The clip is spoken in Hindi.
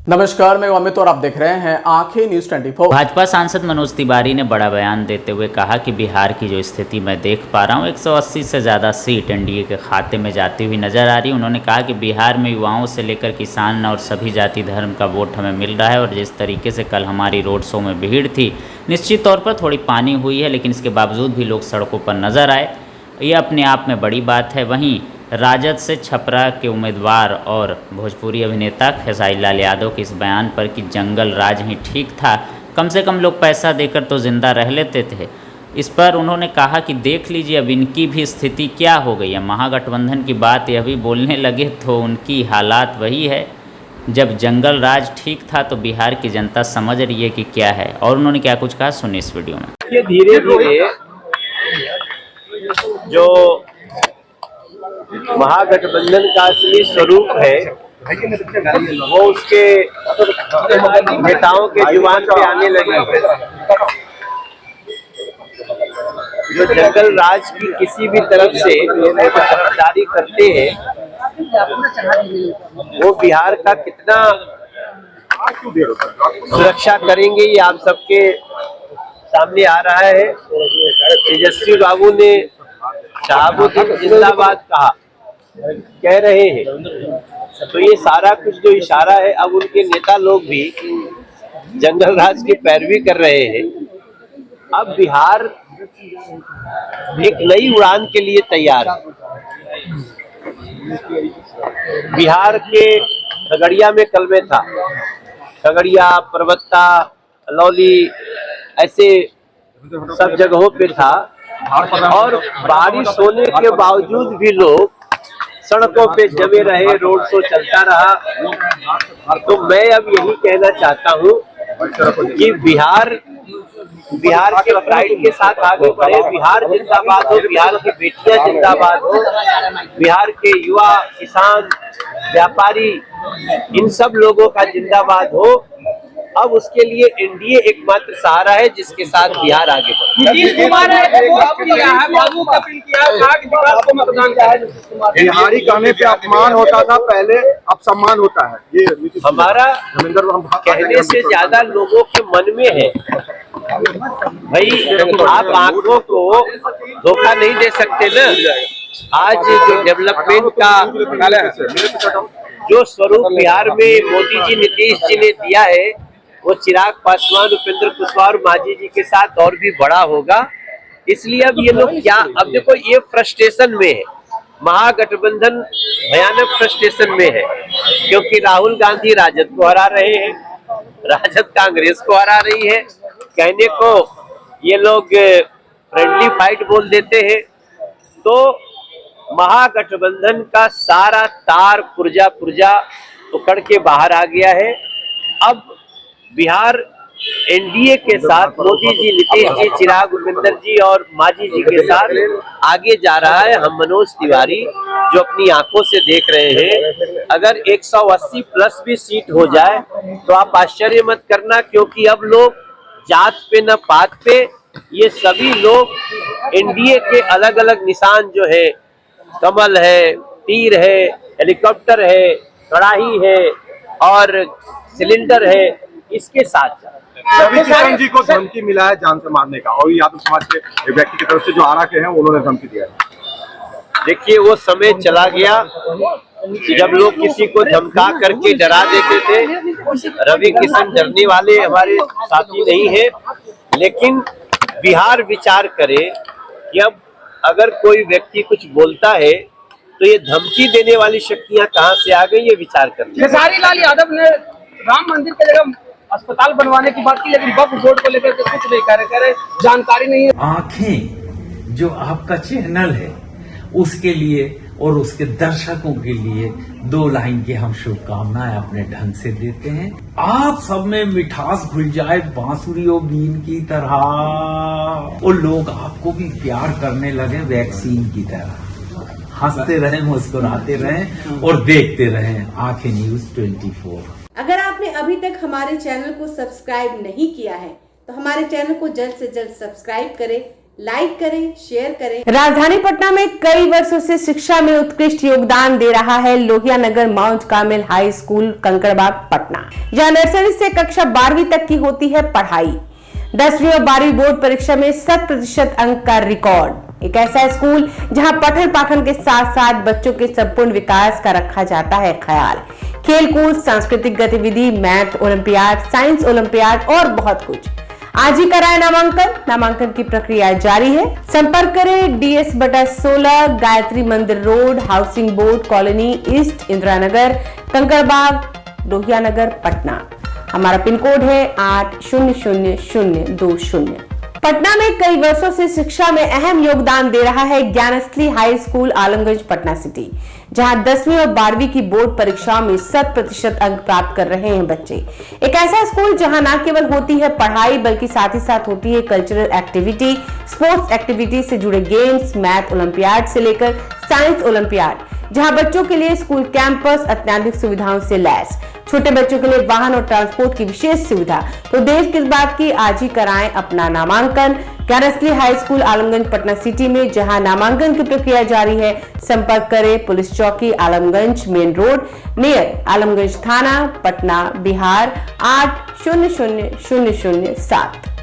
नमस्कार, मैं अमित और आप देख रहे हैं आंखें न्यूज 24। भाजपा सांसद मनोज तिवारी ने बड़ा बयान देते हुए कहा कि बिहार की जो स्थिति मैं देख पा रहा हूँ, 180 से ज़्यादा सीट एनडीए के खाते में जाती हुई नजर आ रही है। उन्होंने कहा कि बिहार में युवाओं से लेकर किसान और सभी जाति धर्म का वोट हमें मिल रहा है और जिस तरीके से कल हमारी रोड शो में भीड़ थी, निश्चित तौर पर थोड़ी पानी हुई है, लेकिन इसके बावजूद भी लोग सड़कों पर नजर आए, ये अपने आप में बड़ी बात है। वहीं राजद से छपरा के उम्मीदवार और भोजपुरी अभिनेता खेसारी लाल यादव के इस बयान पर कि जंगल राज ही ठीक था, कम से कम लोग पैसा देकर तो जिंदा रह लेते थे, इस पर उन्होंने कहा कि देख लीजिए अब इनकी भी स्थिति क्या हो गई है। महागठबंधन की बात यह भी बोलने लगे तो उनकी हालात वही है, जब जंगल राज ठीक था तो बिहार की जनता समझ रही है कि क्या है। और उन्होंने क्या कुछ कहा, सुनिए इस वीडियो में। ये धीरे धीरे जो महागठबंधन का असली स्वरूप है वो उसके नेताओं के जुबान पे आने लगी है। जो जंगल राज की किसी भी तरफ से तरफदारी करते हैं वो बिहार का कितना सुरक्षा करेंगे ये आप सबके सामने आ रहा है। तेजस्वी बाबू ने शहाबुद्दीन जिंदाबाद कह रहे हैं, तो ये सारा कुछ जो इशारा है, अब उनके नेता लोग भी जंगल राज की पैरवी कर रहे हैं। अब बिहार एक नई उड़ान के लिए तैयार है। बिहार के खगड़िया में कल में था, खगड़िया, परबत्ता, अलौली, ऐसे सब जगहों पे था और बारिश होने के बावजूद भी लोग सड़कों पे जमे रहे, रोड शो चलता रहा। तो मैं अब यही कहना चाहता हूँ कि बिहार के प्राइड के साथ आगे बढ़े। बिहार जिंदाबाद हो, बिहार की बेटियां जिंदाबाद हो, बिहार के युवा, किसान, व्यापारी, इन सब लोगों का जिंदाबाद हो। अब उसके लिए एनडीए एकमात्र सहारा है जिसके साथ बिहार आगे बढ़े। बिहारी कहने पे अपमान होता था पहले, अब सम्मान होता है। ये हमारा कहने से ज्यादा लोगों के मन में है। भाई आप आंखों को धोखा नहीं दे सकते ना। आज जो डेवलपमेंट का जो स्वरूप बिहार में मोदी जी, नीतीश जी ने दिया है, वो चिराग पासवान, उपेंद्र कुशवाहा और मांझी जी के साथ और भी बड़ा होगा। इसलिए अब ये लोग क्या, अब देखो ये फ्रस्ट्रेशन में है, महागठबंधन भयानक फ्रस्ट्रेशन में है, क्योंकि राहुल गांधी राजद को हरा रहे हैं, राजद कांग्रेस को हरा रही है। कहने को ये लोग फ्रेंडली फाइट बोल देते हैं। तो महागठबंधन का सारा तार पुर्जा उकड़ के बाहर आ गया है। अब बिहार एनडीए के साथ मोदी जी, नीतीश जी, चिराग, उपेंद्र जी और मांझी जी के साथ आगे जा रहा है। हम मनोज तिवारी जो अपनी आंखों से देख रहे हैं, अगर 180 प्लस भी सीट हो जाए तो आप आश्चर्य मत करना, क्योंकि अब लोग जात पे न पात पे, ये सभी लोग एनडीए के अलग अलग निशान जो है, कमल है, तीर है, हेलीकॉप्टर है, कड़ाही है और सिलेंडर है, इसके साथ रवि किशन जी को धमकी मिला है जान से मारने का, और यादव समाज के व्यक्ति की तरफ से जो आरा के हैं उन्होंने धमकी दिया है। देखिए वो समय चला गया जब लोग किसी को धमका करके डरा देते थे। रवि किशन डरने वाले हमारे साथी नहीं है, लेकिन बिहार विचार करे कि अब अगर कोई व्यक्ति कुछ बोलता है तो ये धमकी देने वाली शक्तियां कहां से आ गई, ये विचार करते हैं। खेसारी लाल यादव ने राम मंदिर की जगह अस्पताल बनवाने की बात की, लेकिन वक्फ बोर्ड को लेकर के कुछ नहीं कह रहे, जानकारी नहीं है। आंखें जो आपका चैनल है उसके लिए और उसके दर्शकों के लिए 2 लाइन की हम शुभकामनाएं अपने ढंग से देते हैं। आप सब में मिठास घुल जाए बांसुरी और बीन की तरह, और लोग आपको भी प्यार करने लगे वैक्सीन की तरह। हंसते रहें, मुस्कुराते रहें और देखते रहें आंखें न्यूज 24। अगर आपने अभी तक हमारे चैनल को सब्सक्राइब नहीं किया है तो हमारे चैनल को जल्द से जल्द सब्सक्राइब करें, लाइक करें, शेयर करें। राजधानी पटना में कई वर्षों से शिक्षा में उत्कृष्ट योगदान दे रहा है Lohia Nagar Mount Carmel high school Kankarbagh Patna, जहां नर्सरी से कक्षा 12वीं तक की होती है पढ़ाई। 10वीं और 12वीं बोर्ड परीक्षा में 100% अंक का रिकॉर्ड। एक ऐसा स्कूल जहां पठन पाठन के साथ साथ बच्चों के संपूर्ण विकास का रखा जाता है ख्याल। खेलकूद, सांस्कृतिक गतिविधि, मैथ ओलंपियाड, साइंस ओलंपियाड और बहुत कुछ। आज ही कराए नामांकन की प्रक्रिया जारी है। संपर्क करें DS/16 Gayatri Mandir road, housing board colony east, Indira Nagar, Kankarbagh, Lohia Nagar, Patna. हमारा पिन कोड है 800020। पटना में कई वर्षों से शिक्षा में अहम योगदान दे रहा है Gyansthali high school Alamganj Patna city, जहां 10वीं और 12वीं की बोर्ड परीक्षाओं में 100% अंक प्राप्त कर रहे हैं बच्चे। एक ऐसा स्कूल जहां न केवल होती है पढ़ाई बल्कि साथ ही साथ होती है कल्चरल एक्टिविटी, स्पोर्ट्स एक्टिविटी से जुड़े गेम्स, मैथ ओलंपियाड से लेकर साइंस ओलंपियाड, जहां बच्चों के लिए स्कूल कैंपस अत्याधुनिक सुविधाओं से लैस, छोटे बच्चों के लिए वाहन और ट्रांसपोर्ट की विशेष सुविधा। तो देर किस बात की, आज ही कराएं अपना नामांकन Gyansthali high school Alamganj Patna city में, जहां नामांकन की प्रक्रिया जारी है। संपर्क करें पुलिस चौकी Alamganj main road near Alamganj थाना, पटना, बिहार 800007।